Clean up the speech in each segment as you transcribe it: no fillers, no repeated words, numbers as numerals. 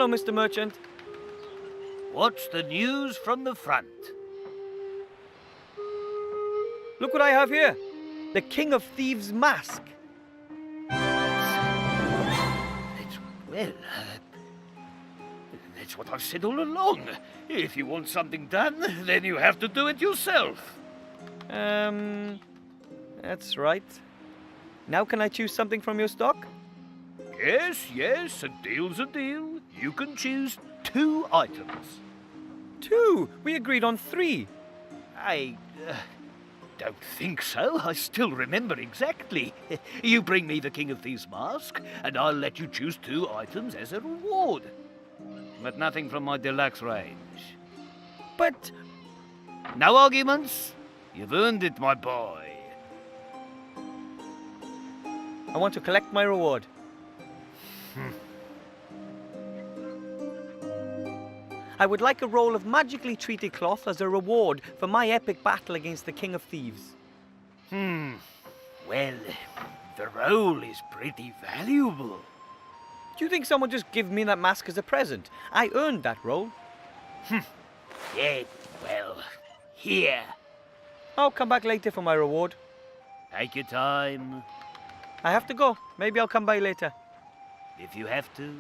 Hello, Mr. Merchant. What's the news from the front? Look what I have here. The King of Thieves' mask. That's what I've said all along. If you want something done, then you have to do it yourself. That's right. Now can I choose something from your stock? Yes, a deal's a deal. You can choose 2 items. 2? We agreed on 3. I don't think so. I still remember exactly. You bring me the King of Thieves mask, and I'll let you choose 2 items as a reward. But nothing from my deluxe range. But... No arguments. You've earned it, my boy. I want to collect my reward. I would like a roll of magically treated cloth as a reward for my epic battle against the King of Thieves. Well, the roll is pretty valuable. Do you think someone just give me that mask as a present? I earned that roll. Yeah, well, here. I'll come back later for my reward. Take your time, I have to go. Maybe I'll come by later. if you have to.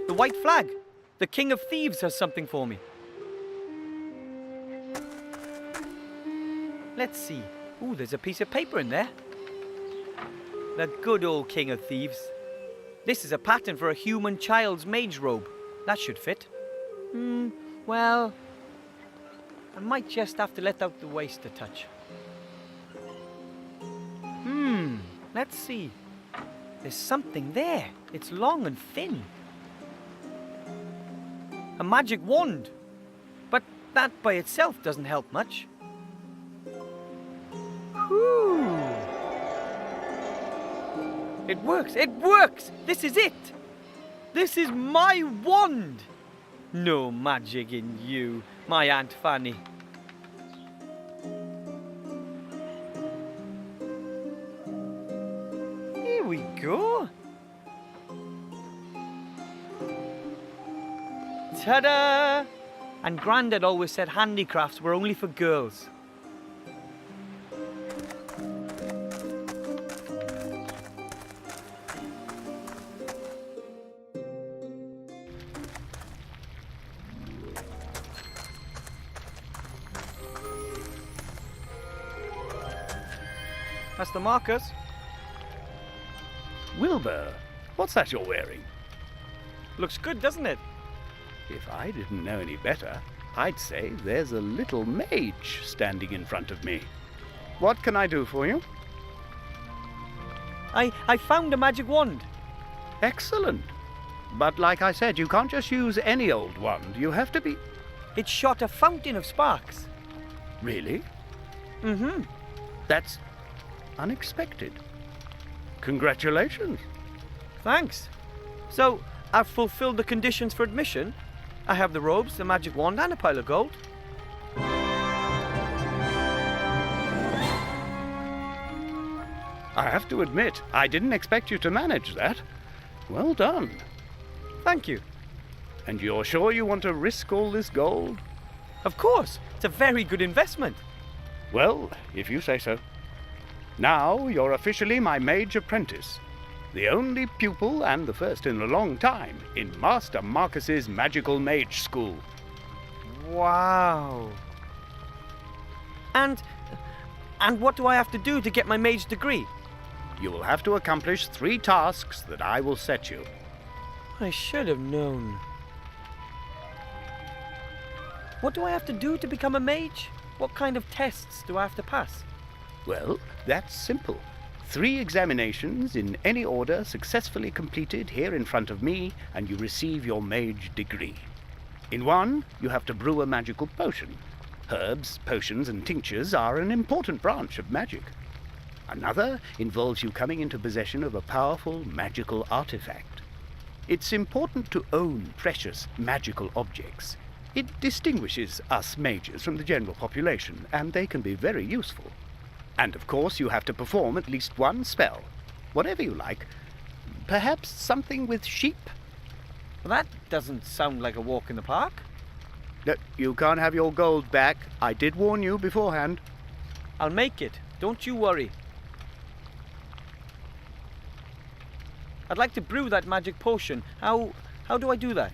The white flag. The King of Thieves has something for me. Let's see. Ooh, there's a piece of paper in there. The good old King of Thieves. This is a pattern for a human child's mage robe. That should fit. Well, I might just have to let out the waist a touch. Let's see. There's something there. It's long and thin. A magic wand. But that by itself doesn't help much. Whew. It works! It works! This is it! This is my wand! No magic in you, my Aunt Fanny. Here we go. Ta-da! And Grandad always said handicrafts were only for girls. That's the markers. Wilbur, what's that you're wearing? Looks good, doesn't it? If I didn't know any better, I'd say there's a little mage standing in front of me. What can I do for you? I found a magic wand. Excellent. But like I said, you can't just use any old wand. You have to be... It shot a fountain of sparks. Really? Mm-hmm. That's unexpected. Congratulations. Thanks. So, I've fulfilled the conditions for admission. I have the robes, the magic wand, and a pile of gold. I have to admit, I didn't expect you to manage that. Well done. Thank you. And you're sure you want to risk all this gold? Of course. It's a very good investment. Well, if you say so. Now you're officially my mage apprentice. The only pupil, and the first in a long time, in Master Marcus's magical mage school. Wow. And what do I have to do to get my mage degree? You will have to accomplish 3 tasks that I will set you. I should have known. What do I have to do to become a mage? What kind of tests do I have to pass? Well, that's simple. 3 examinations in any order successfully completed here in front of me, and you receive your mage degree. In one, you have to brew a magical potion. Herbs, potions, and tinctures are an important branch of magic. Another involves you coming into possession of a powerful magical artifact. It's important to own precious magical objects. It distinguishes us mages from the general population, and they can be very useful. And of course you have to perform at least one spell. Whatever you like. Perhaps something with sheep? Well, that doesn't sound like a walk in the park. No, you can't have your gold back. I did warn you beforehand. I'll make it. Don't you worry. I'd like to brew that magic potion. How do I do that?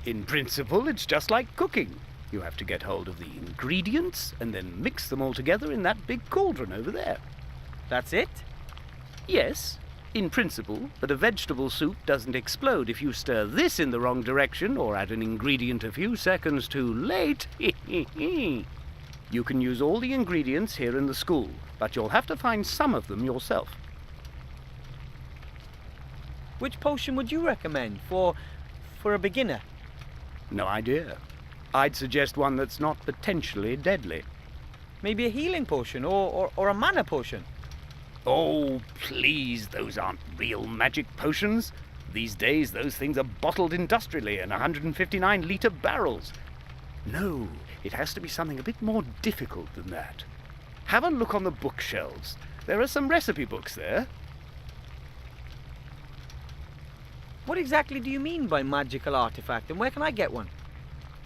In principle, it's just like cooking. You have to get hold of the ingredients and then mix them all together in that big cauldron over there. That's it? Yes, in principle, but a vegetable soup doesn't explode if you stir this in the wrong direction or add an ingredient a few seconds too late. You can use all the ingredients here in the school, but you'll have to find some of them yourself. Which potion would you recommend for a beginner? No idea. I'd suggest one that's not potentially deadly. Maybe a healing potion or a mana potion? Oh, please, those aren't real magic potions. These days, those things are bottled industrially in 159-litre barrels. No, it has to be something a bit more difficult than that. Have a look on the bookshelves. There are some recipe books there. What exactly do you mean by magical artifact, and where can I get one?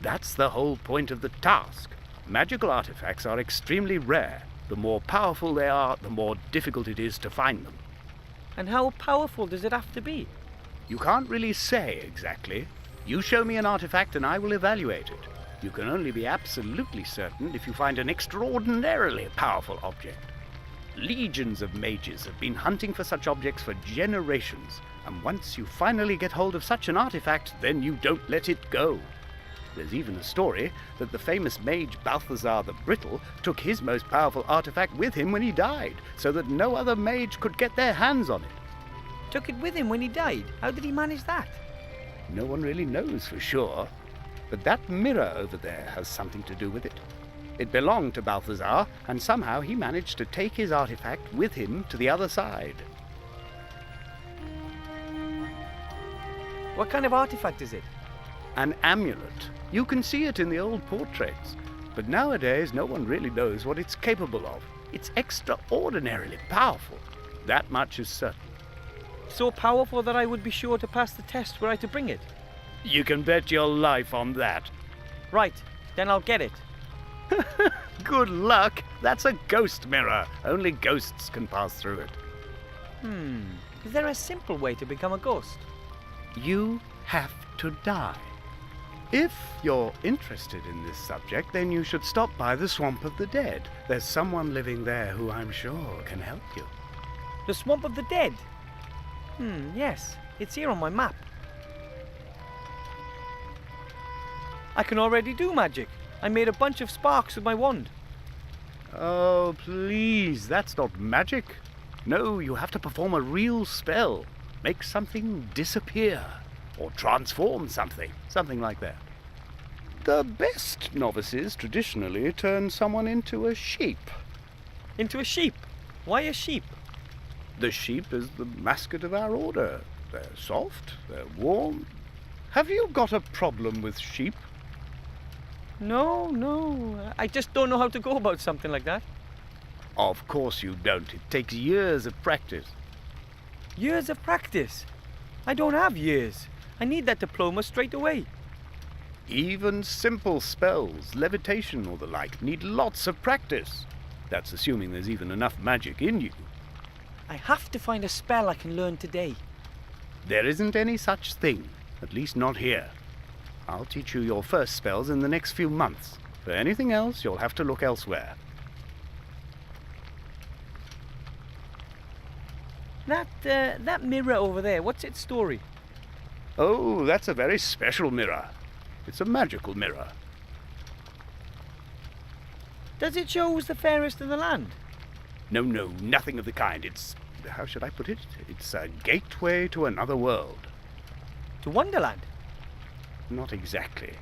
That's the whole point of the task. Magical artifacts are extremely rare. The more powerful they are, the more difficult it is to find them. And how powerful does it have to be? You can't really say exactly. You show me an artifact and I will evaluate it. You can only be absolutely certain if you find an extraordinarily powerful object. Legions of mages have been hunting for such objects for generations, and once you finally get hold of such an artifact, then you don't let it go. There's even a story that the famous mage Balthazar the Brittle took his most powerful artifact with him when he died, so that no other mage could get their hands on it. Took it with him when he died? How did he manage that? No one really knows for sure, but that mirror over there has something to do with it. It belonged to Balthazar, and somehow he managed to take his artifact with him to the other side. What kind of artifact is it? An amulet. You can see it in the old portraits, but nowadays no one really knows what it's capable of. It's extraordinarily powerful. That much is certain. So powerful that I would be sure to pass the test were I to bring it? You can bet your life on that. Right, then I'll get it. Good luck. That's a ghost mirror. Only ghosts can pass through it. Is there a simple way to become a ghost? You have to die. If you're interested in this subject, then you should stop by the Swamp of the Dead. There's someone living there who I'm sure can help you. The Swamp of the Dead? Yes, it's here on my map. I can already do magic. I made a bunch of sparks with my wand. Oh, please, that's not magic. No, you have to perform a real spell. Make something disappear. Or transform something like that. The best novices traditionally turn someone into a sheep. Into a sheep? Why a sheep? The sheep is the mascot of our order. They're soft, they're warm. Have you got a problem with sheep? No. I just don't know how to go about something like that. Of course you don't. It takes years of practice. Years of practice? I don't have years. I need that diploma straight away. Even simple spells, levitation or the like, need lots of practice. That's assuming there's even enough magic in you. I have to find a spell I can learn today. There isn't any such thing, at least not here. I'll teach you your first spells in the next few months. For anything else, you'll have to look elsewhere. That mirror over there, what's its story? Oh, that's a very special mirror. It's a magical mirror. Does it show who's the fairest in the land? No, nothing of the kind. It's, how should I put it? It's a gateway to another world. To Wonderland? Not exactly.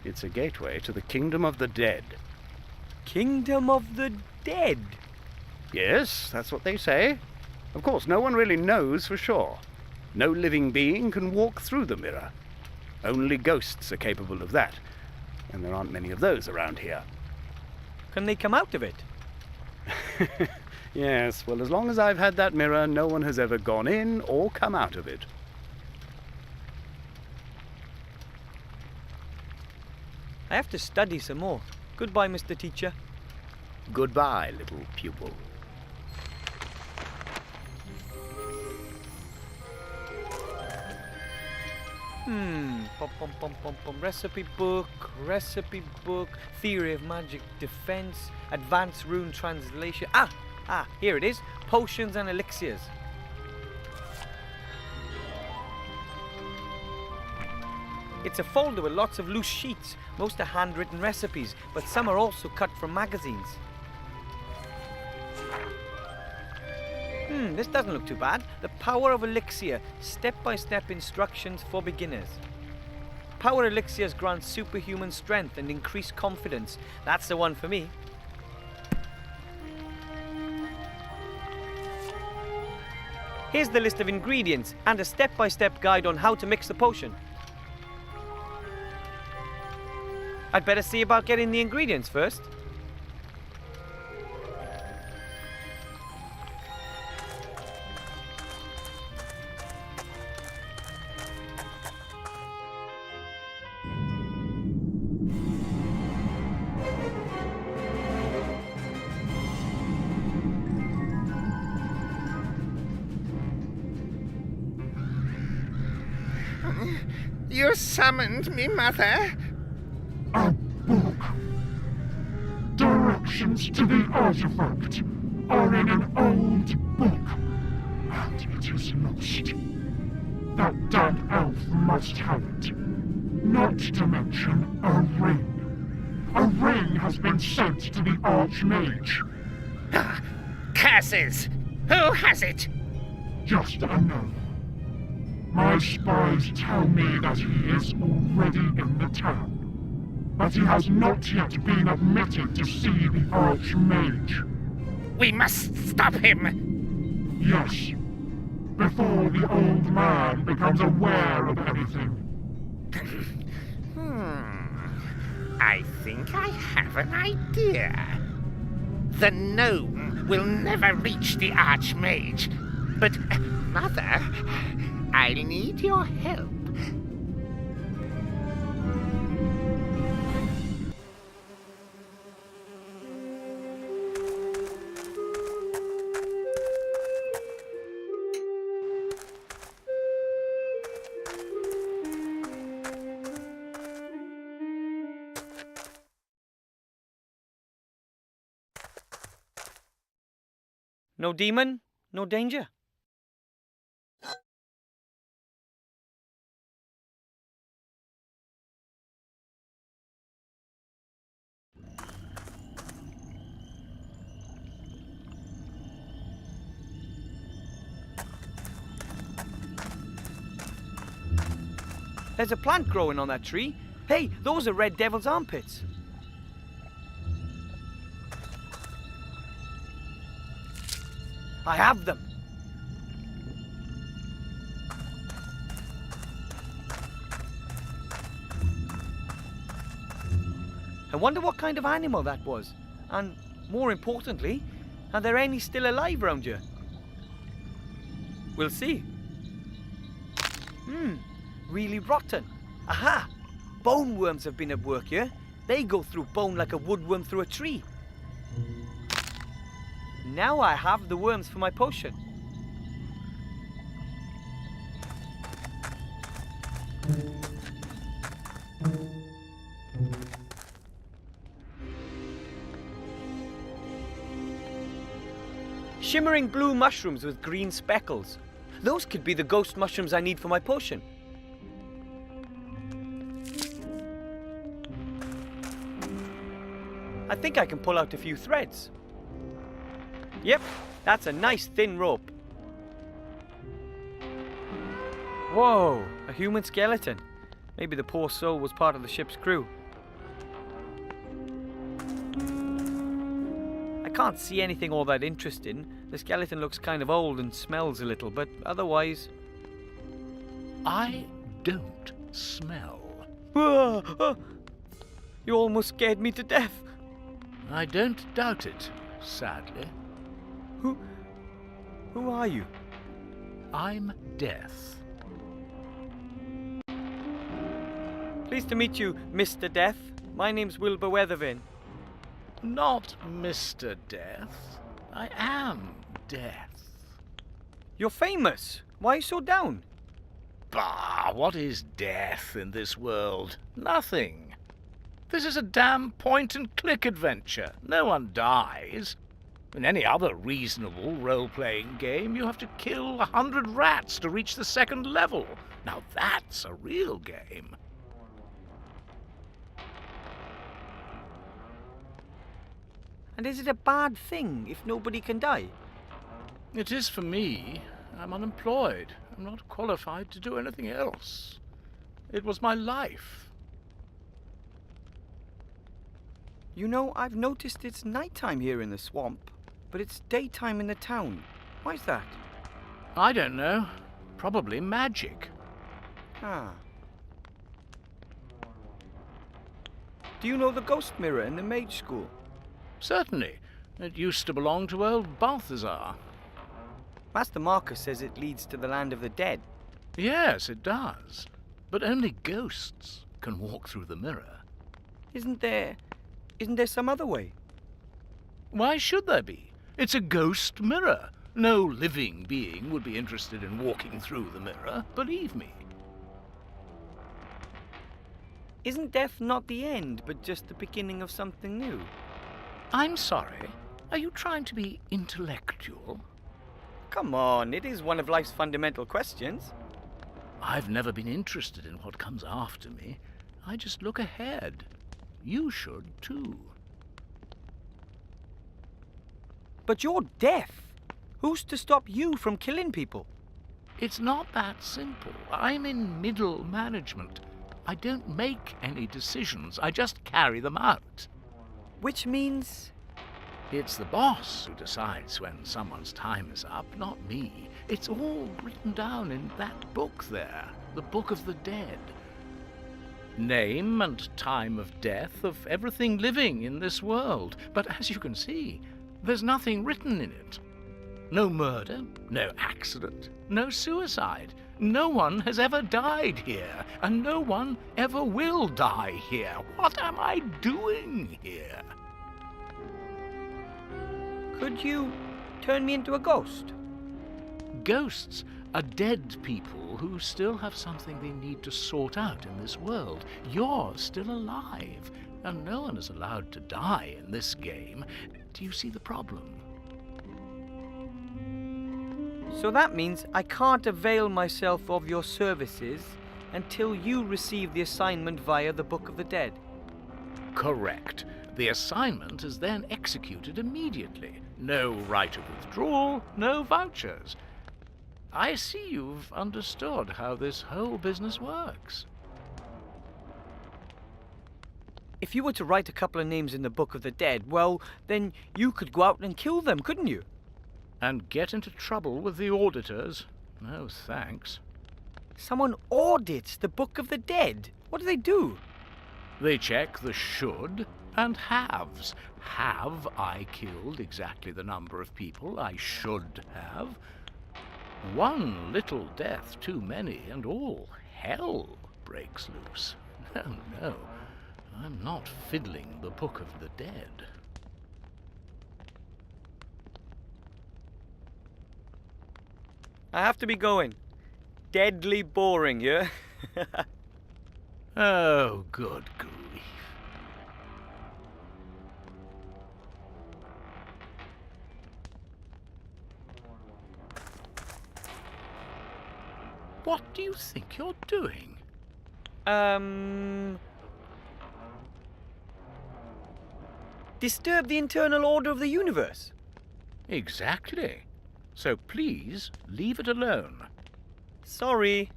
It's a gateway to the kingdom of the dead. Kingdom of the Dead? Yes, that's what they say. Of course, no one really knows for sure. No living being can walk through the mirror. Only ghosts are capable of that, and there aren't many of those around here. Can they come out of it? Yes, well, as long as I've had that mirror, no one has ever gone in or come out of it. I have to study some more. Goodbye, Mr. Teacher. Goodbye, little pupil. Recipe book, theory of magic defense, advanced rune translation. Here it is. Potions and elixirs. It's a folder with lots of loose sheets. Most are handwritten recipes, but some are also cut from magazines. This doesn't look too bad. The Power of Elixir, step-by-step instructions for beginners. Power elixirs grant superhuman strength and increased confidence. That's the one for me. Here's the list of ingredients and a step-by-step guide on how to mix the potion. I'd better see about getting the ingredients first. You summoned me, Mother? A book. Directions to the artifact are in an old book, and it is lost. That damn elf must have it. Not to mention a ring. A ring has been sent to the Archmage. Curses! Who has it? Just a gnome. My spies tell me that he is already in the town, but he has not yet been admitted to see the Archmage. We must stop him! Yes, before the old man becomes aware of anything. I think I have an idea. The gnome will never reach the Archmage, but, Mother, I'll need your help. No demon, no danger. There's a plant growing on that tree. Hey, those are Red Devil's armpits. I have them. I wonder what kind of animal that was. And more importantly, are there any still alive around here? We'll see. Really rotten. Aha! Bone worms have been at work here. They go through bone like a woodworm through a tree. Now I have the worms for my potion. Shimmering blue mushrooms with green speckles. Those could be the ghost mushrooms I need for my potion. I think I can pull out a few threads. Yep, that's a nice thin rope. Whoa, a human skeleton. Maybe the poor soul was part of the ship's crew. I can't see anything all that interesting. The skeleton looks kind of old and smells a little, but otherwise... I don't smell. You almost scared me to death. I don't doubt it, sadly. Who are you? I'm Death. Pleased to meet you, Mr. Death. My name's Wilbur Weathervin. Not Mr. Death. I am Death. You're famous. Why are you so down? Bah, what is death in this world? Nothing. This is a damn point-and-click adventure. No one dies. In any other reasonable role-playing game, you have to kill 100 rats to reach the second level. Now that's a real game. And is it a bad thing if nobody can die? It is for me. I'm unemployed. I'm not qualified to do anything else. It was my life. You know, I've noticed it's nighttime here in the swamp, but it's daytime in the town. Why's that? I don't know. Probably magic. Ah. Do you know the ghost mirror in the mage school? Certainly. It used to belong to old Balthazar. Master Marcus says it leads to the land of the dead. Yes, it does. But only ghosts can walk through the mirror. Isn't there some other way? Why should there be? It's a ghost mirror. No living being would be interested in walking through the mirror, believe me. Isn't death not the end, but just the beginning of something new? I'm sorry. Are you trying to be intellectual? Come on, it is one of life's fundamental questions. I've never been interested in what comes after me. I just look ahead. You should, too. But you're death. Who's to stop you from killing people? It's not that simple. I'm in middle management. I don't make any decisions. I just carry them out. Which means... It's the boss who decides when someone's time is up, not me. It's all written down in that book there, the Book of the Dead. Name and time of death of everything living in this world. But as you can see, there's nothing written in it. No murder, no accident, no suicide. No one has ever died here, and no one ever will die here. What am I doing here? Could you turn me into a ghost? Ghosts are dead people who still have something they need to sort out in this world. You're still alive, and no one is allowed to die in this game. Do you see the problem? So that means I can't avail myself of your services until you receive the assignment via the Book of the Dead. Correct. The assignment is then executed immediately. No right of withdrawal, no vouchers. I see you've understood how this whole business works. If you were to write a couple of names in the Book of the Dead, well, then you could go out and kill them, couldn't you? And get into trouble with the auditors. No thanks. Someone audits the Book of the Dead. What do they do? They check the should and haves. Have I killed exactly the number of people I should have? One little death too many, and all hell breaks loose. No, no, I'm not fiddling the Book of the Dead. I have to be going. Deadly boring, yeah? Oh, good grief. What do you think you're doing? Disturb the internal order of the universe. Exactly. So please leave it alone. Sorry.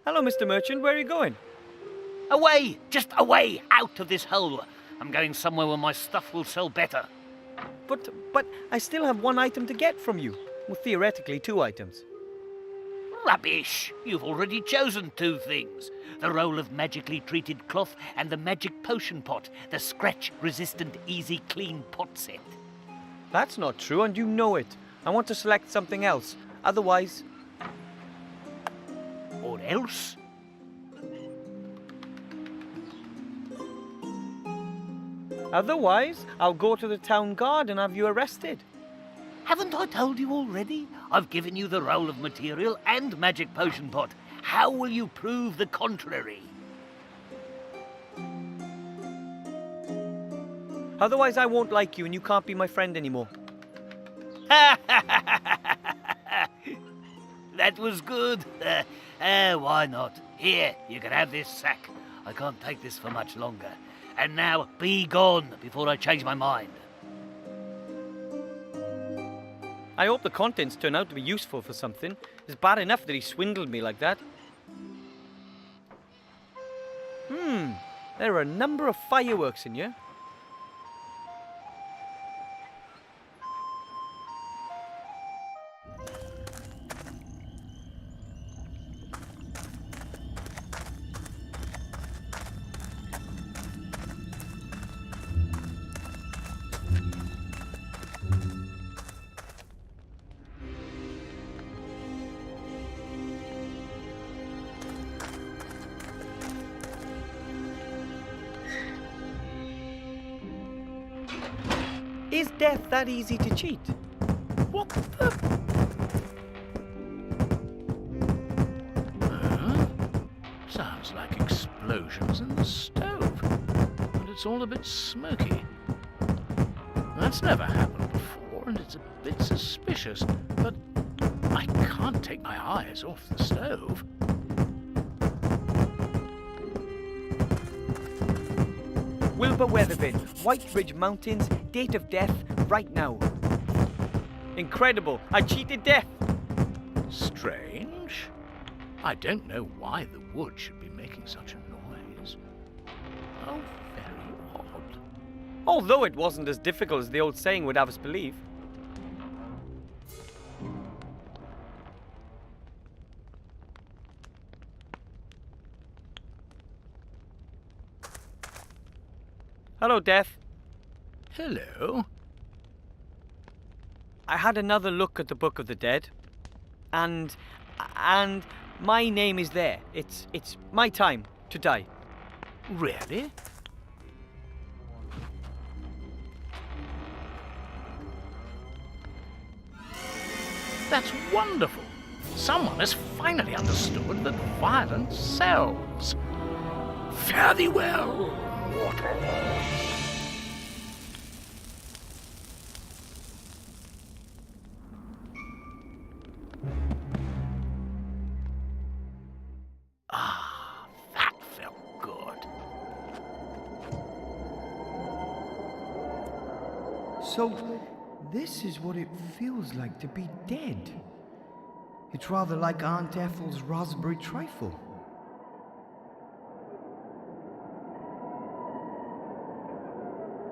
Hello, Mr. Merchant. Where are you going? Away! Just away! Out of this hole! I'm going somewhere where my stuff will sell better. But I still have one item to get from you. Well, theoretically, 2 items. Rubbish! You've already chosen 2 things. The roll of magically treated cloth and the magic potion pot. The scratch-resistant, easy, clean pot set. That's not true, and you know it. I want to select something else. Otherwise... Or else? Otherwise, I'll go to the town guard and have you arrested. Haven't I told you already? I've given you the roll of material and magic potion pot. How will you prove the contrary? Otherwise, I won't like you and you can't be my friend anymore. That was good. Why not? Here, you can have this sack. I can't take this for much longer. And now, be gone before I change my mind. I hope the contents turn out to be useful for something. It's bad enough that he swindled me like that. There are a number of fireworks in here. Is death that easy to cheat? What the? Sounds like explosions in the stove. And it's all a bit smoky. That's never happened before, and it's a bit suspicious. But I can't take my eyes off the stove. Wilbur Weatherby, White Ridge Mountains, date of death, right now. Incredible, I cheated death. Strange. I don't know why the wood should be making such a noise. How very odd. Although it wasn't as difficult as the old saying would have us believe. Hello, Death. Hello. I had another look at the Book of the Dead, and my name is there. It's my time to die. Really? That's wonderful. Someone has finally understood that violence sells. Fare thee well, mortal. Ah, that felt good. So, this is what it feels like to be dead. It's rather like Aunt Ethel's raspberry trifle.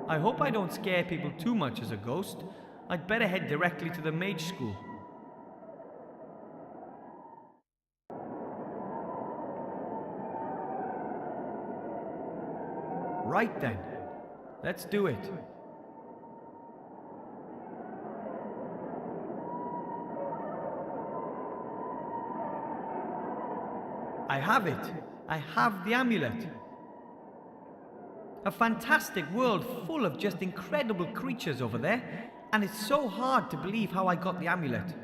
I hope I don't scare people too much as a ghost. I'd better head directly to the mage school. Right then, let's do it. I have it. I have the amulet. A fantastic world full of just incredible creatures over there, and it's so hard to believe how I got the amulet.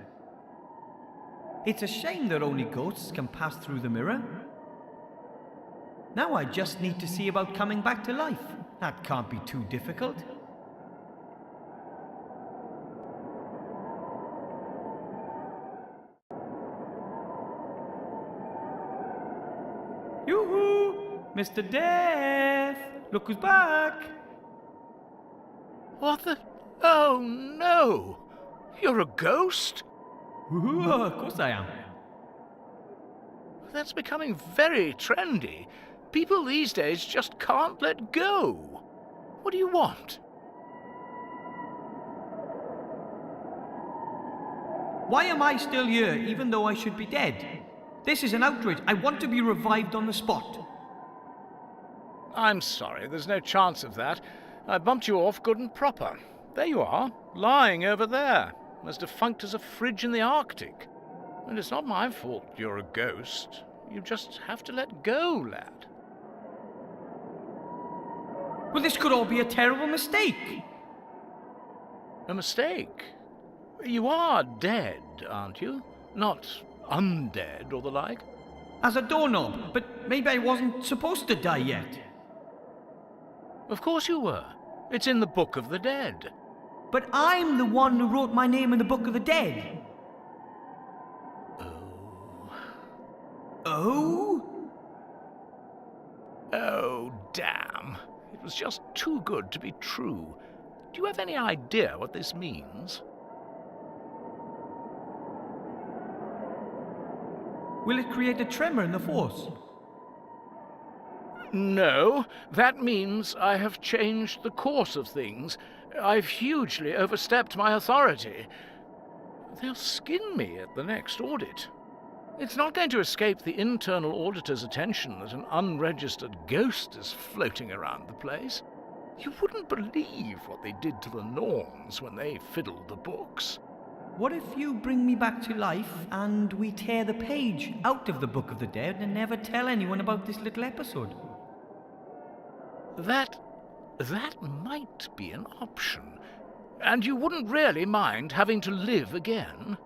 It's a shame that only ghosts can pass through the mirror. Now I just need to see about coming back to life. That can't be too difficult. Yoo-hoo! Mr. Death! Look who's back! What the? Oh no! You're a ghost? Woohoo! Of course I am. That's becoming very trendy. People these days just can't let go. What do you want? Why am I still here, even though I should be dead? This is an outrage. I want to be revived on the spot. I'm sorry, there's no chance of that. I bumped you off good and proper. There you are, lying over there, as defunct as a fridge in the Arctic. And it's not my fault you're a ghost. You just have to let go, lad. Well, this could all be a terrible mistake. A mistake? You are dead, aren't you? Not undead or the like? As a doorknob, but maybe I wasn't supposed to die yet. Of course you were. It's in the Book of the Dead. But I'm the one who wrote my name in the Book of the Dead. Oh? Oh, damn. It was just too good to be true. Do you have any idea what this means? Will it create a tremor in the Force? No, that means I have changed the course of things. I've hugely overstepped my authority. They'll skin me at the next audit. It's not going to escape the internal auditor's attention that an unregistered ghost is floating around the place. You wouldn't believe what they did to the Norns when they fiddled the books. What if you bring me back to life and we tear the page out of the Book of the Dead and never tell anyone about this little episode? That might be an option. And you wouldn't really mind having to live again?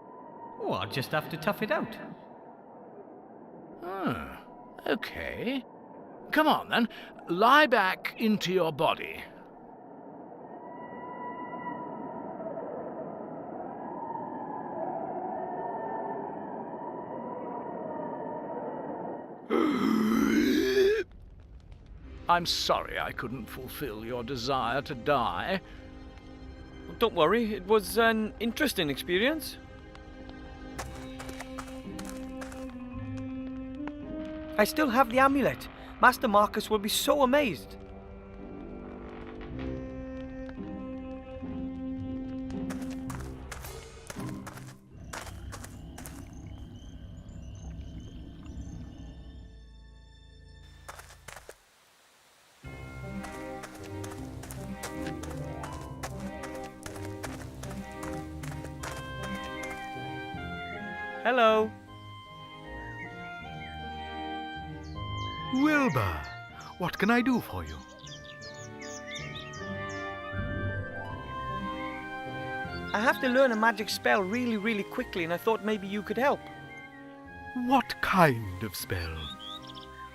Oh, I'll just have to tough it out. Okay. Come on, then. Lie back into your body. I'm sorry I couldn't fulfill your desire to die. Don't worry, it was an interesting experience. I still have the amulet. Master Marcus will be so amazed. Hello. Wilbur, what can I do for you? I have to learn a magic spell really quickly, and I thought maybe you could help. What kind of spell?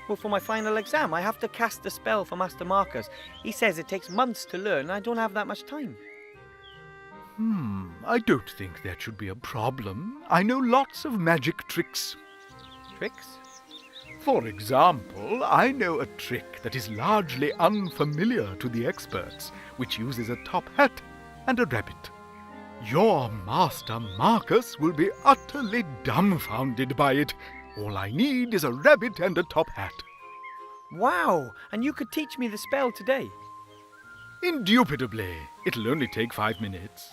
Well, for my final exam, I have to cast a spell for Master Marcus. He says it takes months to learn, and I don't have that much time. I don't think that should be a problem. I know lots of magic tricks. Tricks? For example, I know a trick that is largely unfamiliar to the experts, which uses a top hat and a rabbit. Your Master Marcus will be utterly dumbfounded by it. All I need is a rabbit and a top hat. Wow! And you could teach me the spell today? Indubitably. It'll only take 5 minutes.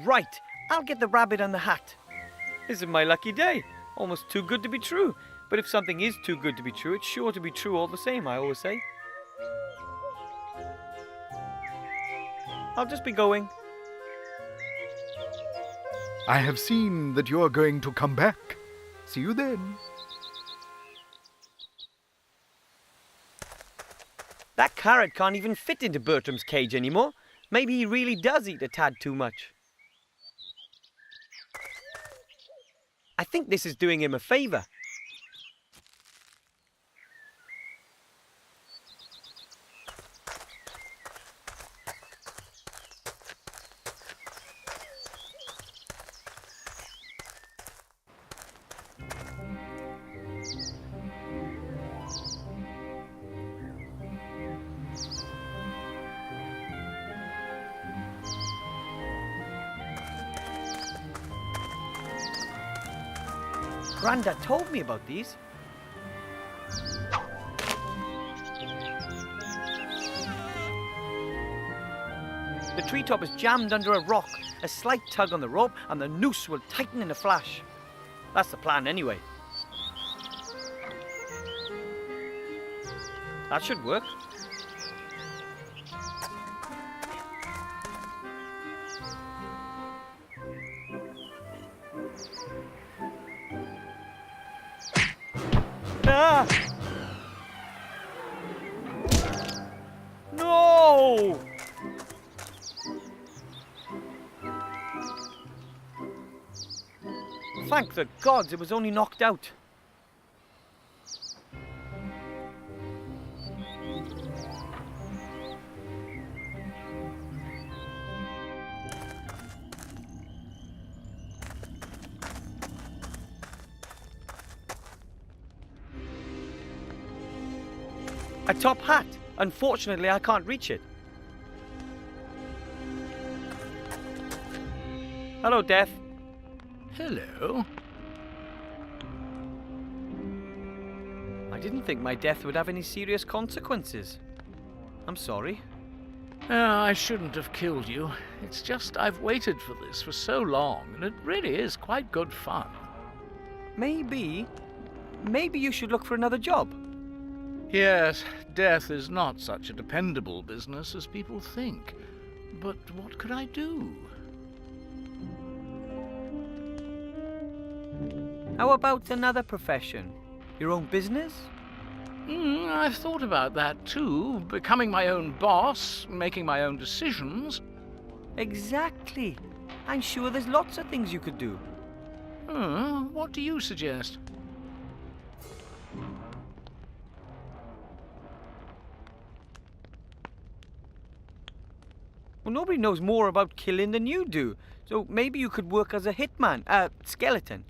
Right! I'll get the rabbit and the hat. This is my lucky day. Almost too good to be true. But if something is too good to be true, it's sure to be true all the same, I always say. I'll just be going. I have seen that you are going to come back. See you then. That carrot can't even fit into Bertram's cage anymore. Maybe he really does eat a tad too much. I think this is doing him a favour. Grandad told me about these. The treetop is jammed under a rock. A slight tug on the rope and the noose will tighten in a flash. That's the plan anyway. That should work. Ah! No! Thank the gods it was only knocked out. A top hat. Unfortunately, I can't reach it. Hello, Death. Hello. I didn't think my death would have any serious consequences. I'm sorry. I shouldn't have killed you. It's just I've waited for this for so long, and it really is quite good fun. Maybe you should look for another job. Yes, death is not such a dependable business as people think. But what could I do? How about another profession? Your own business? I've thought about that too. Becoming my own boss, making my own decisions. Exactly. I'm sure there's lots of things you could do. What do you suggest? Well, nobody knows more about killing than you do. So maybe you could work as a hitman, a skeleton.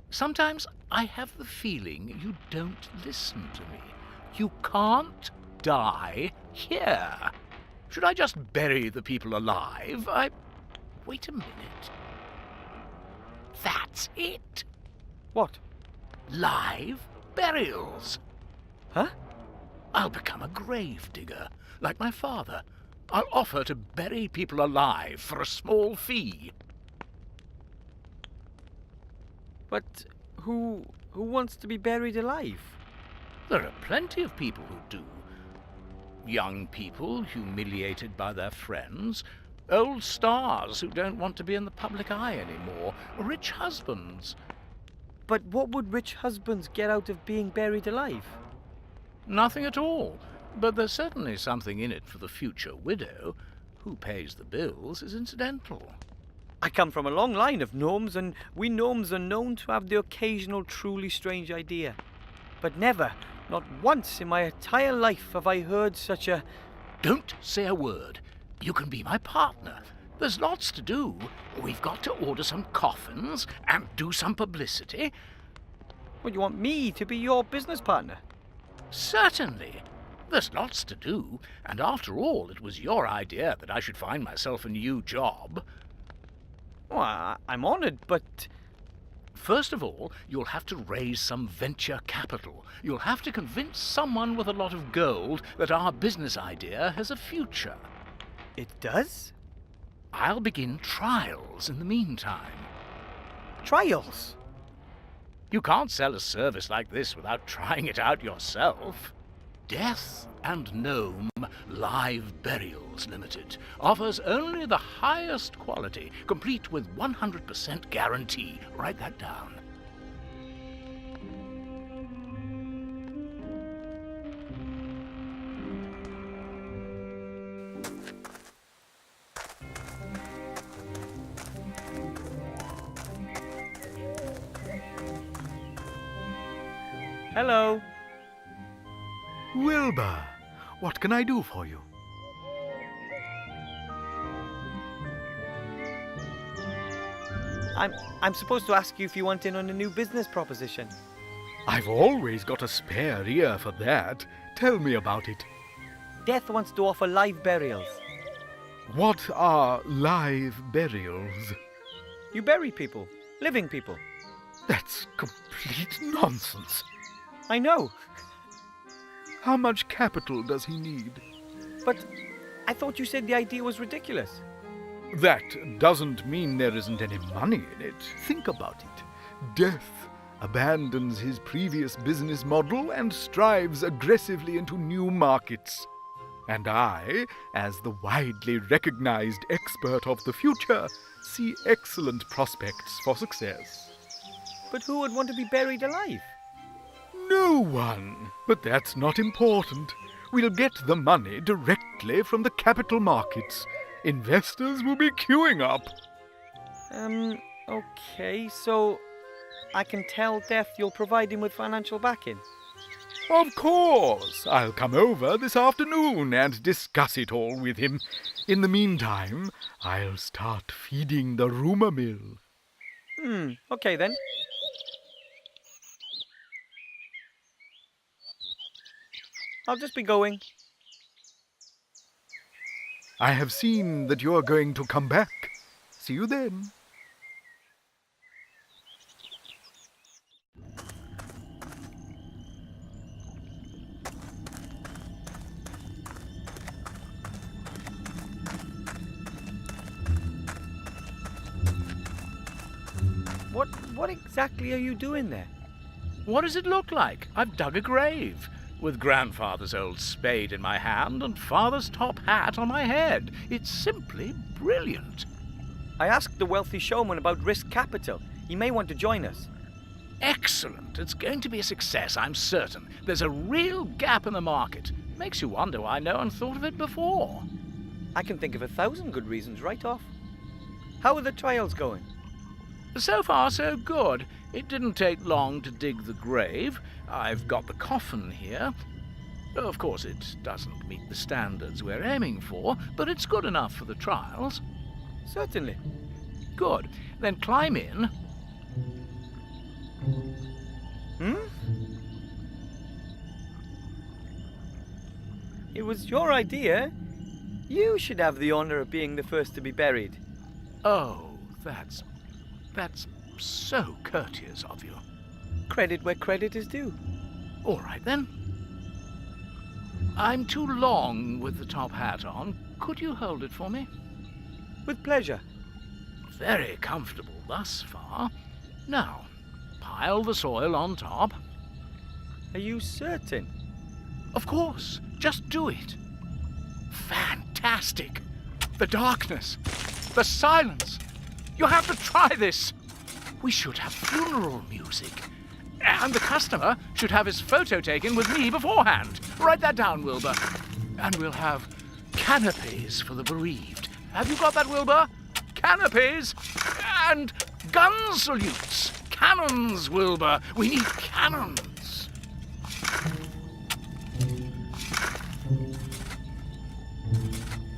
Sometimes I have the feeling you don't listen to me. You can't die here. Should I just bury the people alive? Wait a minute. That's it. What? Live burials. Huh? I'll become a grave digger, like my father. I'll offer to bury people alive for a small fee. But who wants to be buried alive? There are plenty of people who do. Young people humiliated by their friends, old stars who don't want to be in the public eye anymore, rich husbands. But what would rich husbands get out of being buried alive? Nothing at all. But there's certainly something in it for the future widow. Who pays the bills is incidental. I come from a long line of gnomes, and we gnomes are known to have the occasional truly strange idea. But never, not once in my entire life have I heard such a... Don't say a word. You can be my partner. There's lots to do. We've got to order some coffins and do some publicity. Well, you want me to be your business partner? Certainly. There's lots to do, and after all, it was your idea that I should find myself a new job. Well, I'm honoured, but... First of all, you'll have to raise some venture capital. You'll have to convince someone with a lot of gold that our business idea has a future. It does? I'll begin trials in the meantime. Trials? You can't sell a service like this without trying it out yourself. Death and Gnome Live Burials Limited offers only the highest quality, complete with 100% guarantee. Write that down. Hello. Wilbur, what can I do for you? I'm supposed to ask you if you want in on a new business proposition. I've always got a spare ear for that. Tell me about it. Death wants to offer live burials. What are live burials? You bury people, living people. That's complete nonsense. I know. How much capital does he need? But I thought you said the idea was ridiculous. That doesn't mean there isn't any money in it. Think about it. Death abandons his previous business model and strives aggressively into new markets. And I, as the widely recognized expert of the future, see excellent prospects for success. But who would want to be buried alive? No one. But that's not important. We'll get the money directly from the capital markets. Investors will be queuing up. Okay, so I can tell Death you'll provide him with financial backing. Of course. I'll come over this afternoon and discuss it all with him. In the meantime, I'll start feeding the rumour mill. Okay then. I'll just be going. I have seen that you're going to come back. See you then. What exactly are you doing there? What does it look like? I've dug a grave, with grandfather's old spade in my hand and father's top hat on my head. It's simply brilliant. I asked the wealthy showman about risk capital. He may want to join us. Excellent. It's going to be a success, I'm certain. There's a real gap in the market. Makes you wonder why no one thought of it before. I can think of 1,000 good reasons right off. How are the trials going? So far, so good. It didn't take long to dig the grave. I've got the coffin here. Of course, it doesn't meet the standards we're aiming for, but it's good enough for the trials. Certainly. Good. Then climb in. It was your idea. You should have the honor of being the first to be buried. Oh, that's so courteous of you. Credit where credit is due. All right, then. I'm too long with the top hat on. Could you hold it for me? With pleasure. Very comfortable thus far. Now, pile the soil on top. Are you certain? Of course. Just do it. Fantastic. The darkness. The silence. You have to try this. We should have funeral music. And the customer should have his photo taken with me beforehand. Write that down, Wilbur. And we'll have canopies for the bereaved. Have you got that, Wilbur? Canopies and gun salutes. Cannons, Wilbur. We need cannons.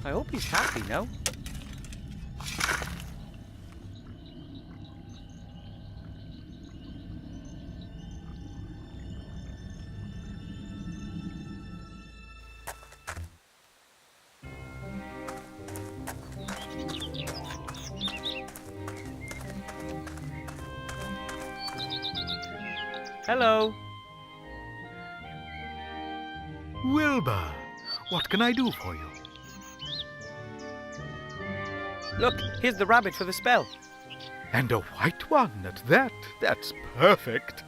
I hope he's happy now. Hello. Wilbur, what can I do for you? Look, here's the rabbit for the spell. And a white one at that. That's perfect.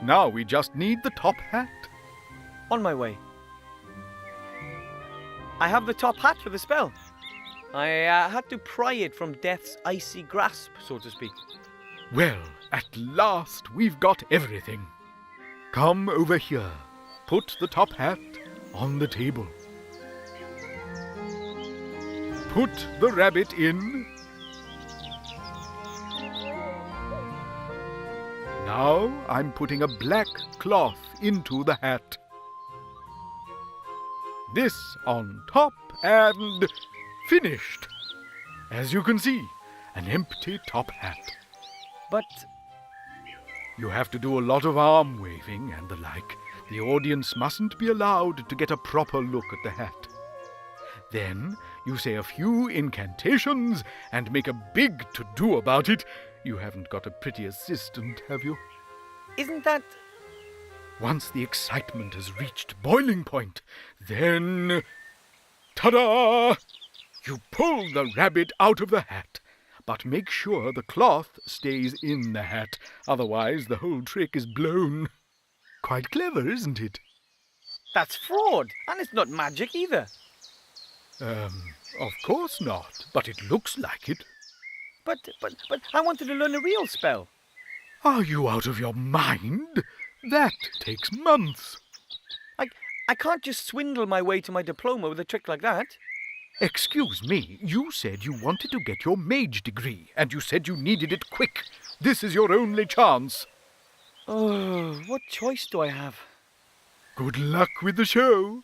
Now we just need the top hat. On my way. I have the top hat for the spell. I had to pry it from death's icy grasp, so to speak. Well, at last we've got everything. Come over here. Put the top hat on the table. Put the rabbit in. Now I'm putting a black cloth into the hat. This on top and finished. As you can see, an empty top hat. But You have to do a lot of arm waving and the like. The audience mustn't be allowed to get a proper look at the hat. Then you say a few incantations and make a big to-do about it. You haven't got a pretty assistant, have you? isn't that... Once the excitement has reached boiling point, then... ta-da! You pull the rabbit out of the hat, but make sure the cloth stays in the hat, otherwise the whole trick is blown. Quite clever, isn't it? That's fraud, and it's not magic either. Of course not, but it looks like it. But I wanted to learn a real spell. Are you out of your mind? That takes months. I can't just swindle my way to my diploma with a trick like that. Excuse me, you said you wanted to get your mage degree, and you said you needed it quick. This is your only chance. Oh, what choice do I have? Good luck with the show.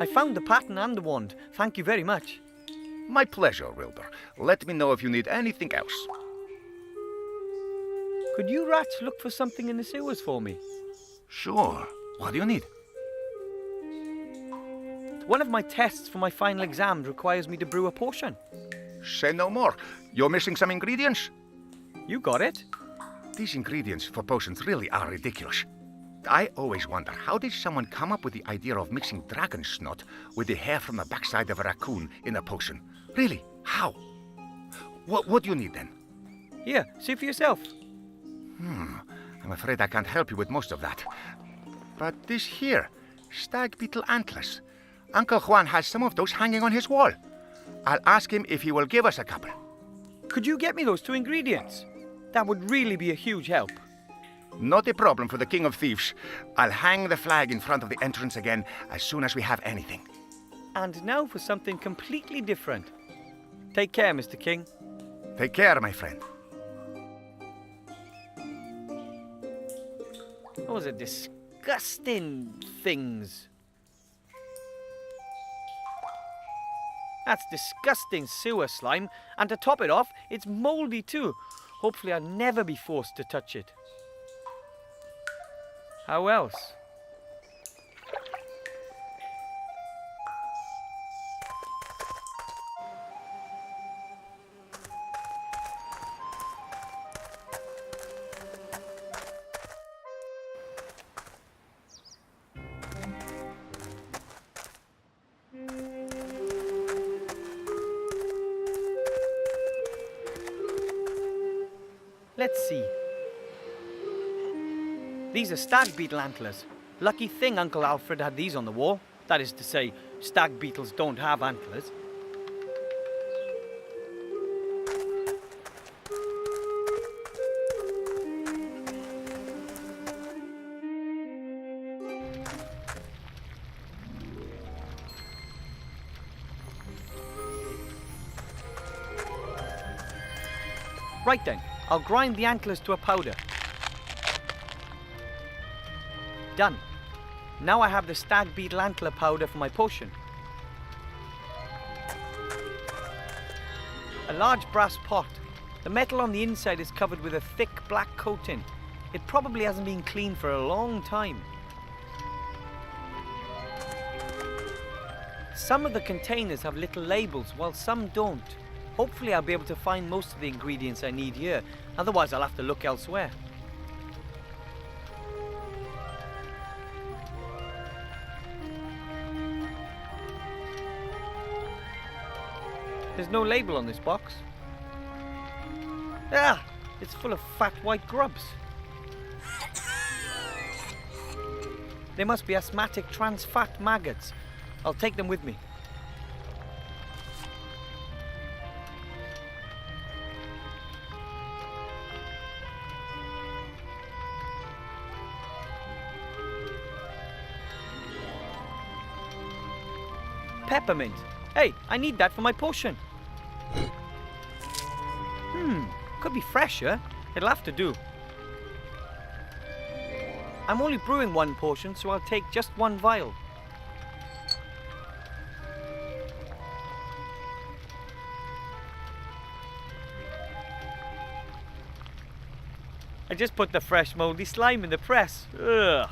I found the pattern and the wand. Thank you very much. My pleasure, Wilbur. Let me know if you need anything else. Could you rats look for something in the sewers for me? Sure. What do you need? One of my tests for my final exams requires me to brew a potion. Say no more. You're missing some ingredients? You got it. These ingredients for potions really are ridiculous. I always wonder, how did someone come up with the idea of mixing dragon snot with the hair from the backside of a raccoon in a potion? Really? How? What do you need then? Here, see for yourself. I'm afraid I can't help you with most of that. But this here, stag beetle antlers. Uncle Juan has some of those hanging on his wall. I'll ask him if he will give us a couple. Could you get me those 2 ingredients? That would really be a huge help. Not a problem for the King of Thieves. I'll hang the flag in front of the entrance again as soon as we have anything. And now for something completely different. Take care, Mr. King. Take care, my friend. Those are disgusting things. That's disgusting sewer slime, and to top it off, it's mouldy too. Hopefully I'll never be forced to touch it. How else? Let's see. These are stag beetle antlers. Lucky thing Uncle Alfred had these on the wall. That is to say, stag beetles don't have antlers. Right then, I'll grind the antlers to a powder. Done. Now I have the stag beetle antler powder for my potion. A large brass pot. The metal on the inside is covered with a thick black coating. It probably hasn't been cleaned for a long time. Some of the containers have little labels, while some don't. Hopefully I'll be able to find most of the ingredients I need here. Otherwise I'll have to look elsewhere. There's no label on this box. Ah! It's full of fat white grubs. They must be asthmatic trans fat maggots. I'll take them with me. Peppermint. Hey, I need that for my potion. Could be fresher. It'll have to do. I'm only brewing one potion, so I'll take just one vial. I just put the fresh mouldy slime in the press. Ugh.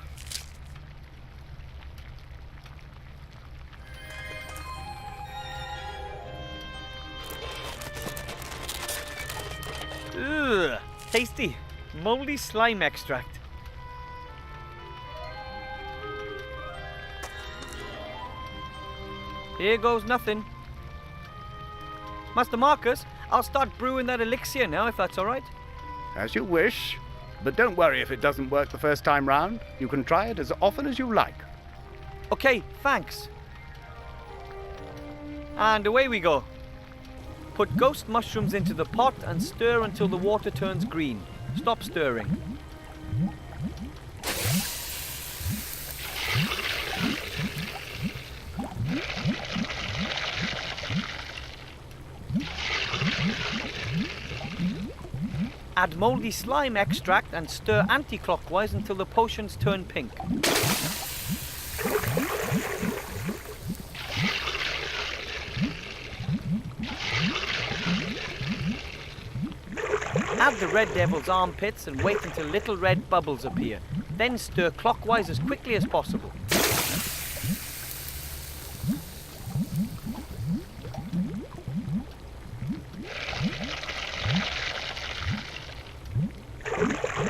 Ugh. Tasty. Mouldy slime extract. Here goes nothing. Master Marcus, I'll start brewing that elixir now, if that's all right. As you wish. But don't worry if it doesn't work the first time round. You can try it as often as you like. Okay, thanks. And away we go. Put ghost mushrooms into the pot and stir until the water turns green. Stop stirring. Add mouldy slime extract and stir anti-clockwise until the potions turn pink. Add the red devil's armpits and wait until little red bubbles appear. Then stir clockwise as quickly as possible.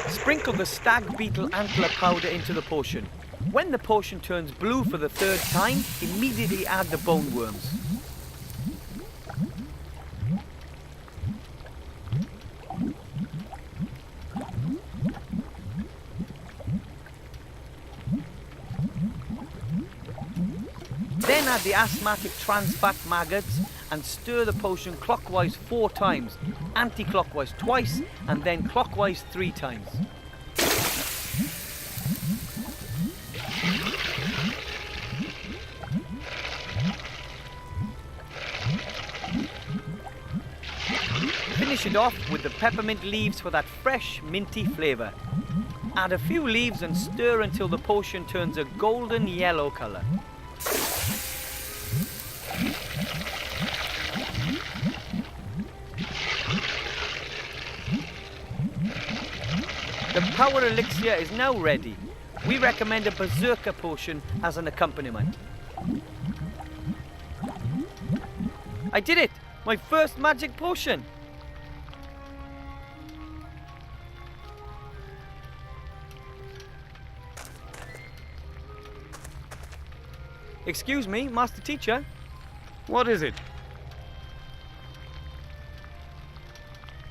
Sprinkle the stag beetle antler powder into the potion. When the potion turns blue for the third time, immediately add the bone worms. Then add the asthmatic trans fat maggots and stir the potion clockwise 4 times, anti-clockwise twice, and then clockwise 3 times. Finish it off with the peppermint leaves for that fresh, minty flavour. Add a few leaves and stir until the potion turns a golden yellow colour. The power elixir is now ready. We recommend a berserker potion as an accompaniment. I did it! My first magic potion! Excuse me, Master Teacher. What is it?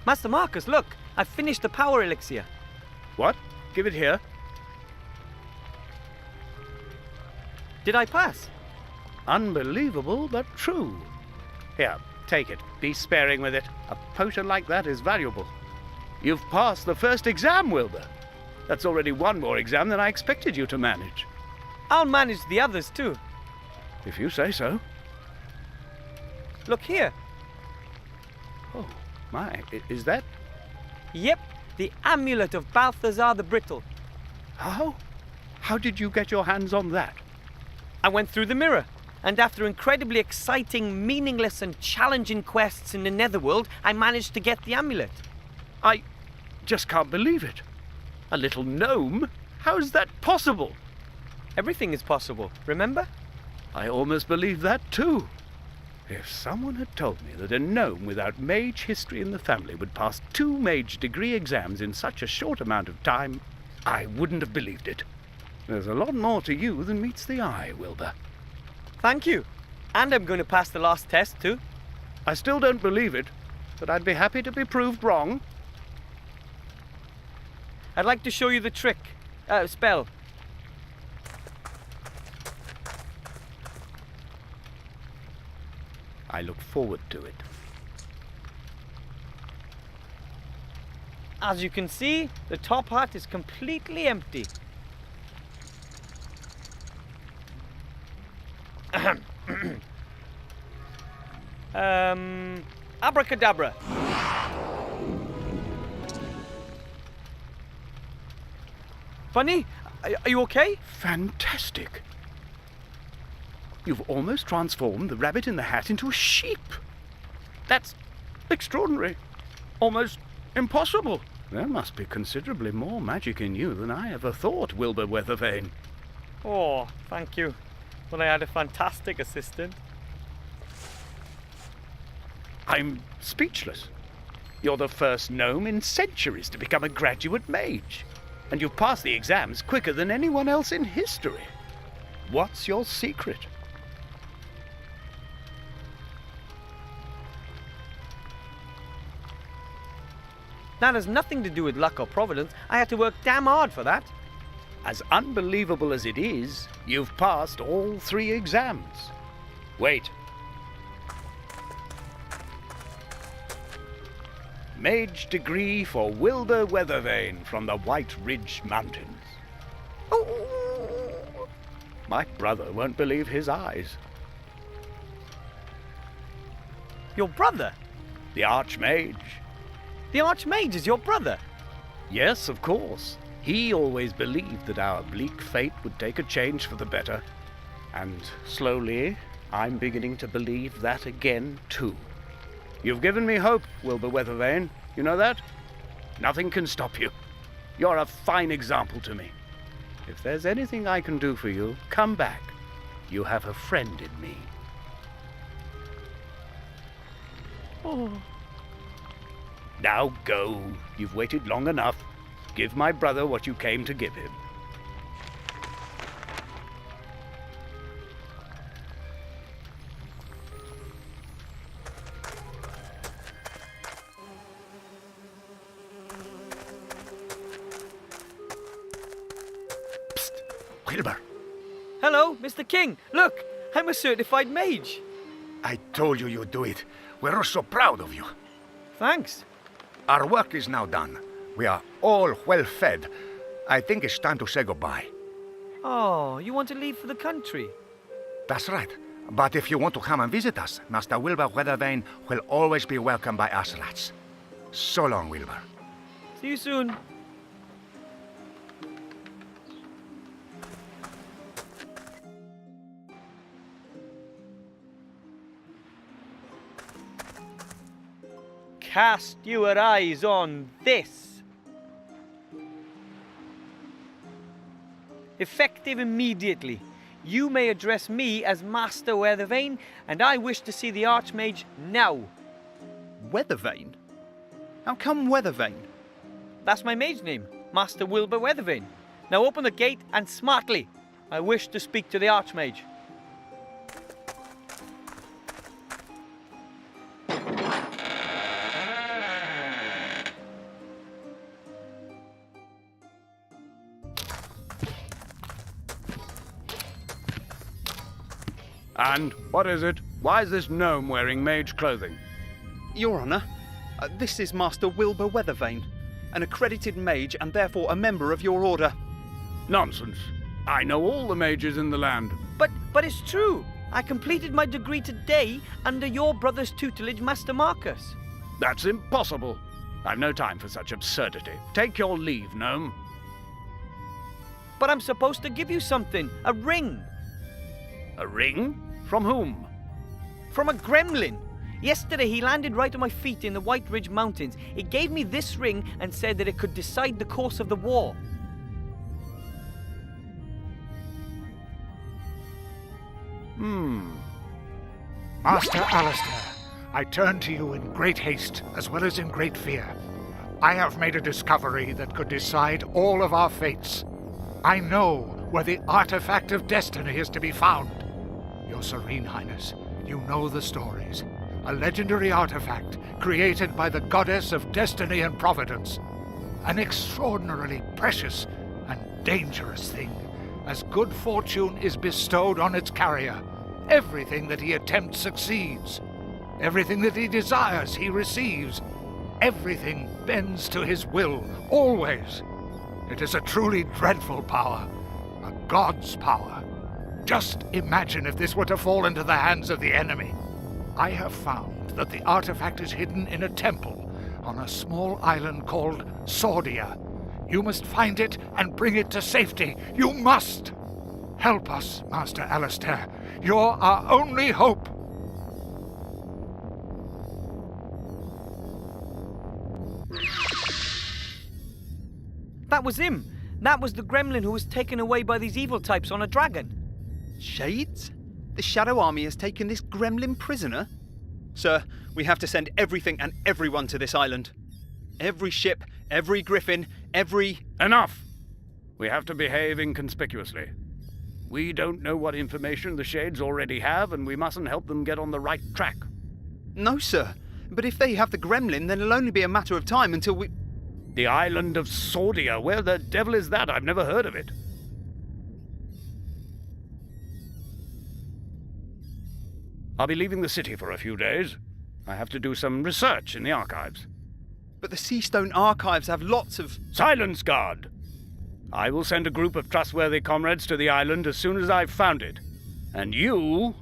Master Marcus, look! I've finished the power elixir. What? Give it here. Did I pass? Unbelievable, but true. Here, take it. Be sparing with it. A potion like that is valuable. You've passed the first exam, Wilbur. That's already one more exam than I expected you to manage. I'll manage the others too. If you say so. Look here. Oh, my. Is that... Yep, the amulet of Balthazar the Brittle. How? How did you get your hands on that? I went through the mirror, and after incredibly exciting, meaningless and challenging quests in the Netherworld, I managed to get the amulet. I just can't believe it. A little gnome? How is that possible? Everything is possible, remember? I almost believe that too. If someone had told me that a gnome without mage history in the family would pass 2 mage degree exams in such a short amount of time, I wouldn't have believed it. There's a lot more to you than meets the eye, Wilbur. Thank you. And I'm going to pass the last test too. I still don't believe it, but I'd be happy to be proved wrong. I'd like to show you the trick. Spell. I look forward to it. As you can see, the top hat is completely empty. Abracadabra. Funny? Are you okay? Fantastic. You've almost transformed the rabbit in the hat into a sheep. That's extraordinary. Almost impossible. There must be considerably more magic in you than I ever thought, Wilbur Weathervane. Oh, thank you. Well, I had a fantastic assistant. I'm speechless. You're the first gnome in centuries to become a graduate mage. And you've passed the exams quicker than anyone else in history. What's your secret? That has nothing to do with luck or providence. I had to work damn hard for that. As unbelievable as it is, you've passed all 3 exams. Wait. Mage degree for Wilbur Weathervane from the White Ridge Mountains. My brother won't believe his eyes. Your brother? The Archmage. The Archmage is your brother? Yes, of course. He always believed that our bleak fate would take a change for the better. And slowly, I'm beginning to believe that again, too. You've given me hope, Wilbur Weathervane. You know that? Nothing can stop you. You're a fine example to me. If there's anything I can do for you, come back. You have a friend in me. Oh. Now go. You've waited long enough. Give my brother what you came to give him. Psst! Wilbur, Hello, Mr. King. Look, I'm a certified mage. I told you you'd do it. We're so proud of you. Thanks. Our work is now done. We are all well fed. I think it's time to say goodbye. Oh, you want to leave for the country? That's right. But if you want to come and visit us, Master Wilbur Weathervane will always be welcomed by us rats. So long, Wilbur. See you soon. Cast your eyes on this. Effective immediately. You may address me as Master Weathervane, and I wish to see the Archmage now. Weathervane? How come Weathervane? That's my mage name, Master Wilbur Weathervane. Now open the gate and smartly. I wish to speak to the Archmage. And what is it? Why is this gnome wearing mage clothing? Your Honour, this is Master Wilbur Weathervane, an accredited mage and therefore a member of your order. Nonsense. I know all the mages in the land. But it's true. I completed my degree today under your brother's tutelage, Master Marcus. That's impossible. I've no time for such absurdity. Take your leave, gnome. But I'm supposed to give you something, a ring. A ring? From whom? From a gremlin. Yesterday he landed right on my feet in the White Ridge Mountains. He gave me this ring and said that it could decide the course of the war. Master Alistair, I turn to you in great haste as well as in great fear. I have made a discovery that could decide all of our fates. I know where the artifact of destiny is to be found. Your Serene Highness, you know the stories. A legendary artifact created by the goddess of destiny and providence. An extraordinarily precious and dangerous thing, as good fortune is bestowed on its carrier. Everything that he attempts succeeds. Everything that he desires he receives. Everything bends to his will, always. It is a truly dreadful power, a god's power. Just imagine if this were to fall into the hands of the enemy. I have found that the artifact is hidden in a temple on a small island called Sordia. You must find it and bring it to safety. You must! Help us, Master Alistair. You're our only hope. That was him. That was the gremlin who was taken away by these evil types on a dragon. Shades? The Shadow Army has taken this gremlin prisoner? Sir, we have to send everything and everyone to this island. Every ship, every griffin, every... Enough! We have to behave inconspicuously. We don't know what information the Shades already have, and we mustn't help them get on the right track. No, sir. But if they have the gremlin, then it'll only be a matter of time until we... The island of Sordia. Where the devil is that? I've never heard of it. I'll be leaving the city for a few days. I have to do some research in the archives. But the Seastone archives have lots of... Silence, guard! I will send a group of trustworthy comrades to the island as soon as I've found it. And you...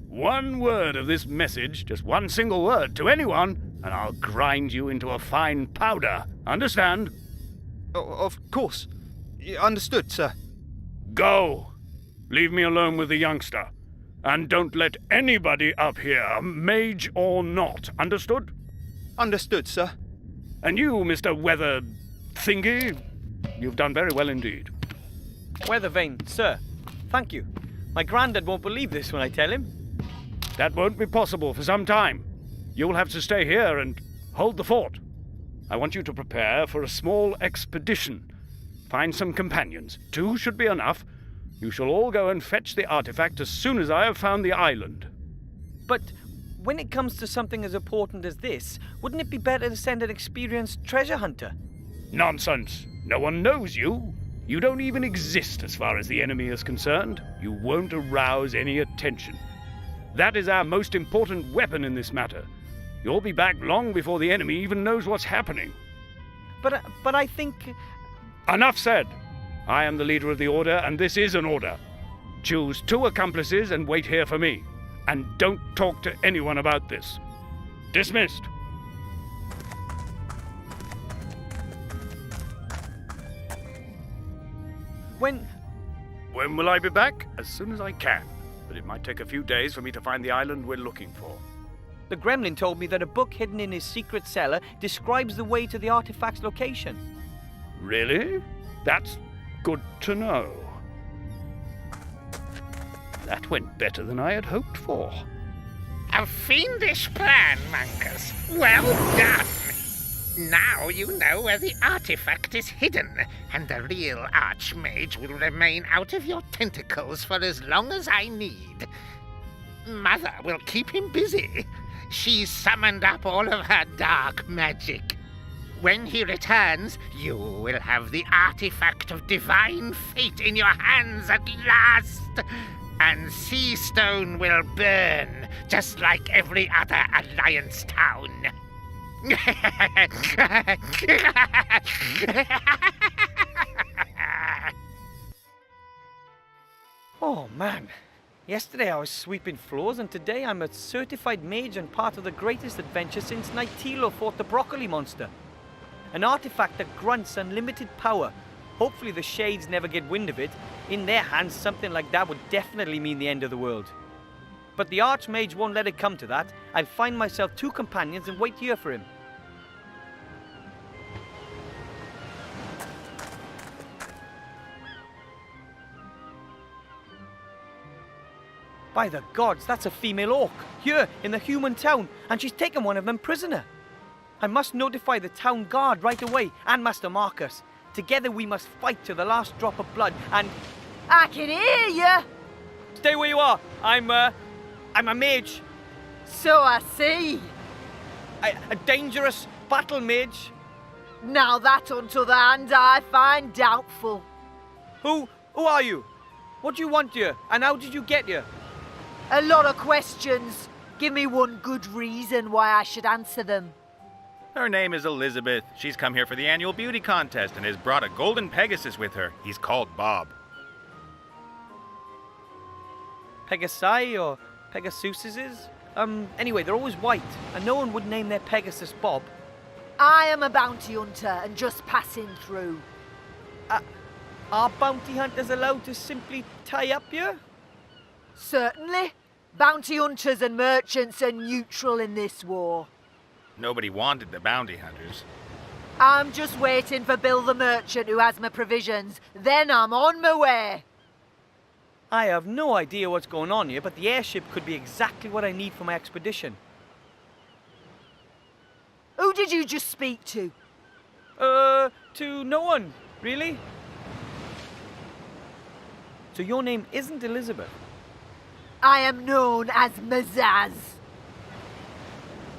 One word of this message, just one single word, to anyone, and I'll grind you into a fine powder. Understand? Of course. Understood, sir. Go! Leave me alone with the youngster. And don't let anybody up here, mage or not. Understood? Understood, sir. And you, Mr. Weather Thingy, you've done very well indeed. Weathervane, sir. Thank you. My granddad won't believe this when I tell him. That won't be possible for some time. You'll have to stay here and hold the fort. I want you to prepare for a small expedition. Find some companions. 2 should be enough. You shall all go and fetch the artifact as soon as I have found the island. But when it comes to something as important as this, wouldn't it be better to send an experienced treasure hunter? Nonsense. No one knows you. You don't even exist as far as the enemy is concerned. You won't arouse any attention. That is our most important weapon in this matter. You'll be back long before the enemy even knows what's happening. But I think... Enough said. I am the leader of the order, and this is an order. Choose 2 accomplices and wait here for me. And don't talk to anyone about this. Dismissed. When will I be back? As soon as I can. But it might take a few days for me to find the island we're looking for. The gremlin told me that a book hidden in his secret cellar describes the way to the artifact's location. Really? That's good to know. That went better than I had hoped for. A fiendish plan, Monkus. Well done! Now you know where the artifact is hidden, and the real Archmage will remain out of your tentacles for as long as I need. Mother will keep him busy. She's summoned up all of her dark magic. When he returns, you will have the artifact of divine fate in your hands at last. And Seastone will burn, just like every other Alliance town. Oh, man. Yesterday I was sweeping floors, and today I'm a certified mage and part of the greatest adventure since Nightilo fought the broccoli monster. An artifact that grunts unlimited power. Hopefully the Shades never get wind of it. In their hands, something like that would definitely mean the end of the world. But the Archmage won't let it come to that. I'll find myself 2 companions and wait here for him. By the gods, that's a female orc, here in the human town, and she's taken one of them prisoner. I must notify the town guard right away, and Master Marcus. Together we must fight to the last drop of blood, and... I can hear you! Stay where you are. I'm a mage. So I see. A dangerous battle mage. Now that, on t'other hand, I find doubtful. Who are you? What do you want here, and how did you get here? A lot of questions. Give me one good reason why I should answer them. Her name is Elizabeth. She's come here for the annual beauty contest and has brought a golden Pegasus with her. He's called Bob. Pegasi or Pegasuses? Anyway, they're always white, and no one would name their Pegasus Bob. I am a bounty hunter and just passing through. Are bounty hunters allowed to simply tie up here? Certainly. Bounty hunters and merchants are neutral in this war. Nobody wanted the bounty hunters. I'm just waiting for Bill the merchant who has my provisions. Then I'm on my way. I have no idea what's going on here, but the airship could be exactly what I need for my expedition. Who did you just speak to? To no one, really. So your name isn't Elizabeth? I am known as Mazaz.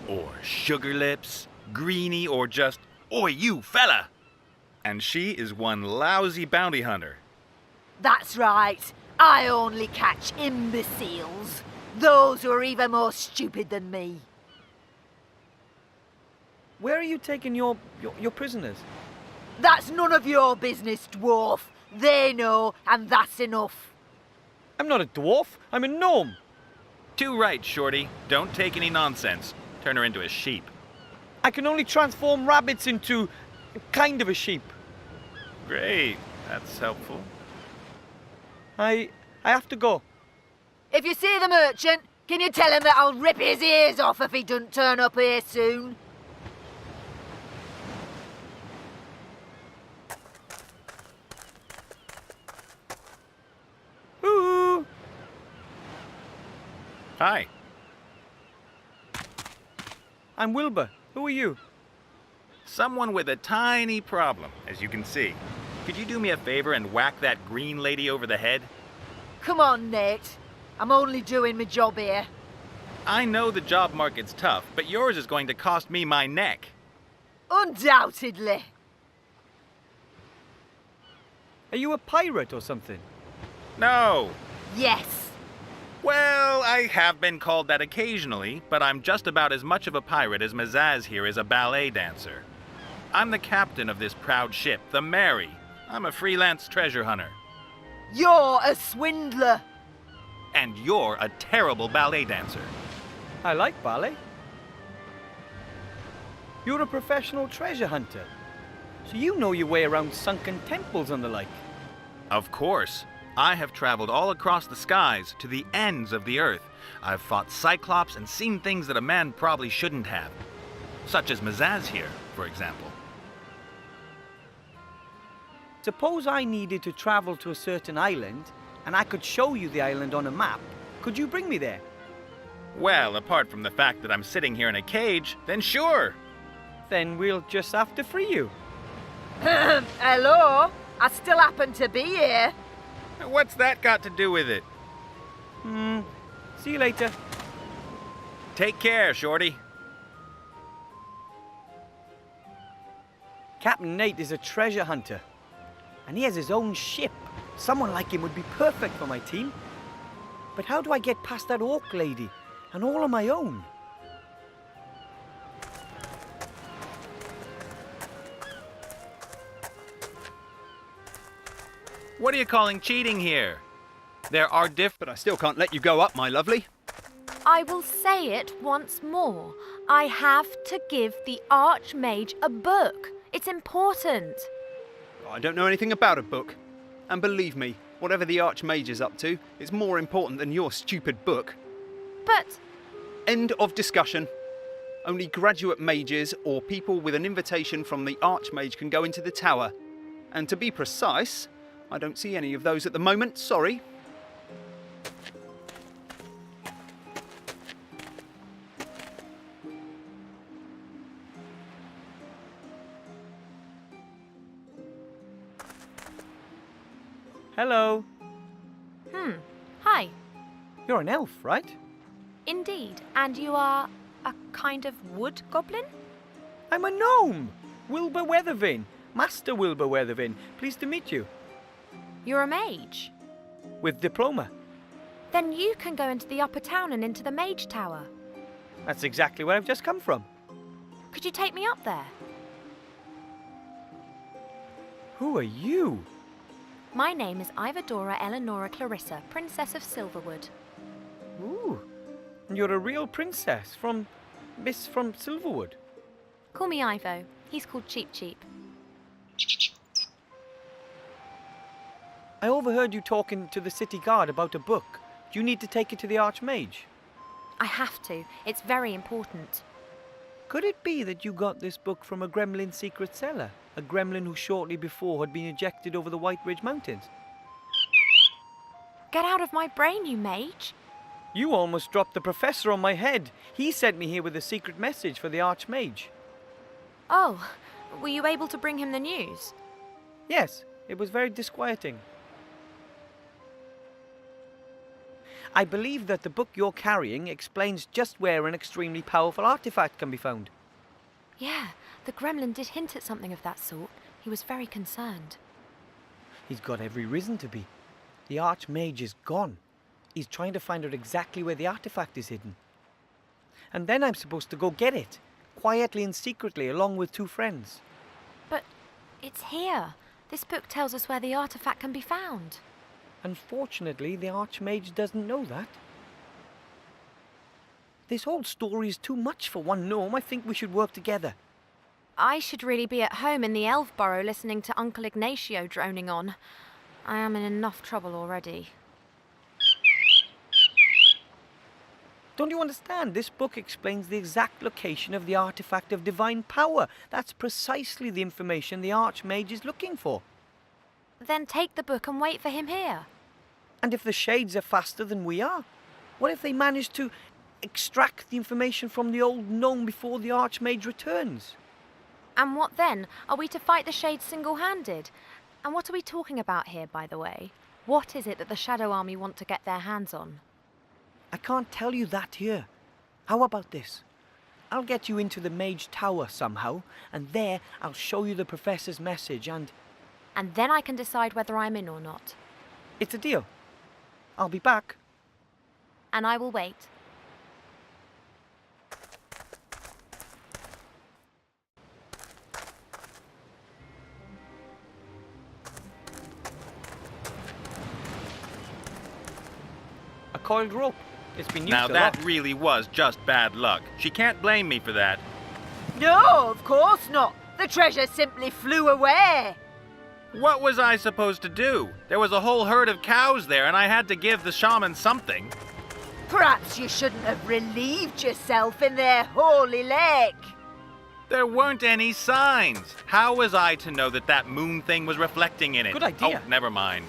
Or Sugar Lips, Greenie, or just, "Oi, you fella!" And she is one lousy bounty hunter. That's right. I only catch imbeciles. Those who are even more stupid than me. Where are you taking your prisoners? That's none of your business, dwarf. They know, and that's enough. I'm not a dwarf. I'm a gnome. Too right, Shorty. Don't take any nonsense. Turn her into a sheep. I can only transform rabbits into kind of a sheep. Great. That's helpful. I have to go. If you see the merchant, can you tell him that I'll rip his ears off if he doesn't turn up here soon? Ooh. Hi. I'm Wilbur. Who are you? Someone with a tiny problem, as you can see. Could you do me a favor and whack that green lady over the head? Come on, Nate. I'm only doing my job here. I know the job market's tough, but yours is going to cost me my neck. Undoubtedly. Are you a pirate or something? No. Yes. Well, I have been called that occasionally, but I'm just about as much of a pirate as Mazaz here is a ballet dancer. I'm the captain of this proud ship, the Mary. I'm a freelance treasure hunter. You're a swindler. And you're a terrible ballet dancer. I like ballet. You're a professional treasure hunter. So you know your way around sunken temples and the like. Of course. I have traveled all across the skies to the ends of the earth. I've fought Cyclops and seen things that a man probably shouldn't have. Such as Mazaz here, for example. Suppose I needed to travel to a certain island, and I could show you the island on a map. Could you bring me there? Well, apart from the fact that I'm sitting here in a cage, then sure. Then we'll just have to free you. Hello? I still happen to be here. What's that got to do with it? See you later. Take care, Shorty. Captain Nate is a treasure hunter. And he has his own ship. Someone like him would be perfect for my team. But how do I get past that orc lady? And all on my own? What are you calling cheating here? There are But I still can't let you go up, my lovely. I will say it once more. I have to give the Archmage a book. It's important. I don't know anything about a book. And believe me, whatever the Archmage is up to, it's more important than your stupid book. But... End of discussion. Only graduate mages or people with an invitation from the Archmage can go into the tower. And to be precise, I don't see any of those at the moment, sorry. Hello. Hi. You're an elf, right? Indeed. And you are a kind of wood goblin? I'm a gnome. Wilbur Weathervane. Master Wilbur Weathervane. Pleased to meet you. You're a mage. With diploma. Then you can go into the upper town and into the mage tower. That's exactly where I've just come from. Could you take me up there? Who are you? My name is Ivadora Eleonora Clarissa, Princess of Silverwood. Ooh. And you're a real princess from Silverwood. Call me Ivo. He's called Cheep Cheep. I overheard you talking to the city guard about a book. Do you need to take it to the Archmage? I have to. It's very important. Could it be that you got this book from a gremlin secret cellar? A gremlin who shortly before had been ejected over the White Ridge Mountains? Get out of my brain, you mage. You almost dropped the professor on my head. He sent me here with a secret message for the Archmage. Oh, were you able to bring him the news? Yes, it was very disquieting. I believe that the book you're carrying explains just where an extremely powerful artifact can be found. Yeah, the gremlin did hint at something of that sort. He was very concerned. He's got every reason to be. The Archmage is gone. He's trying to find out exactly where the artifact is hidden. And then I'm supposed to go get it, quietly and secretly, along with 2 friends. But it's here. This book tells us where the artifact can be found. Unfortunately, the Archmage doesn't know that. This whole story is too much for one gnome. I think we should work together. I should really be at home in the elf burrow listening to Uncle Ignacio droning on. I am in enough trouble already. Don't you understand? This book explains the exact location of the artifact of divine power. That's precisely the information the Archmage is looking for. Then take the book and wait for him here. And if the shades are faster than we are? What if they manage to extract the information from the old gnome before the Archmage returns? And what then? Are we to fight the shades single-handed? And what are we talking about here, by the way? What is it that the Shadow Army want to get their hands on? I can't tell you that here. How about this? I'll get you into the Mage Tower somehow, and there I'll show you the Professor's message and then I can decide whether I'm in or not. It's a deal. I'll be back. And I will wait. A coiled rope. It's been used Now a that lot. really was just bad luck. She can't blame me for that. No, of course not. The treasure simply flew away. What was I supposed to do? There was a whole herd of cows there, and I had to give the shaman something. Perhaps you shouldn't have relieved yourself in their holy lake. There weren't any signs. How was I to know that that moon thing was reflecting in it? Good idea. Oh, never mind.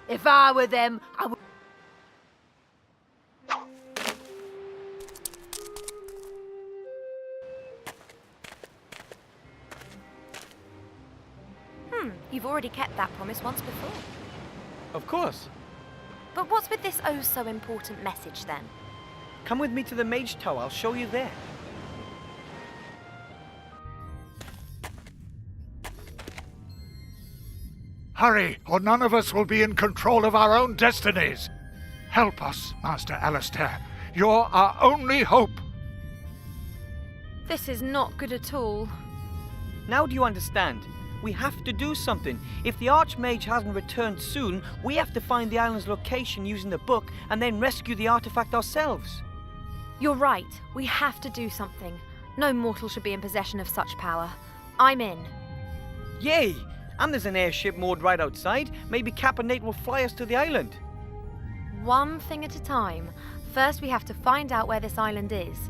If I were them, I would... You've already kept that promise once before. Of course. But what's with this oh so important message then? Come with me to the Mage Tower. I'll show you there. Hurry, or none of us will be in control of our own destinies. Help us, Master Alistair. You're our only hope. This is not good at all. Now do you understand? We have to do something. If the Archmage hasn't returned soon, we have to find the island's location using the book and then rescue the artifact ourselves. You're right. We have to do something. No mortal should be in possession of such power. I'm in. Yay! And there's an airship moored right outside. Maybe Cap and Nate will fly us to the island. One thing at a time. First, we have to find out where this island is.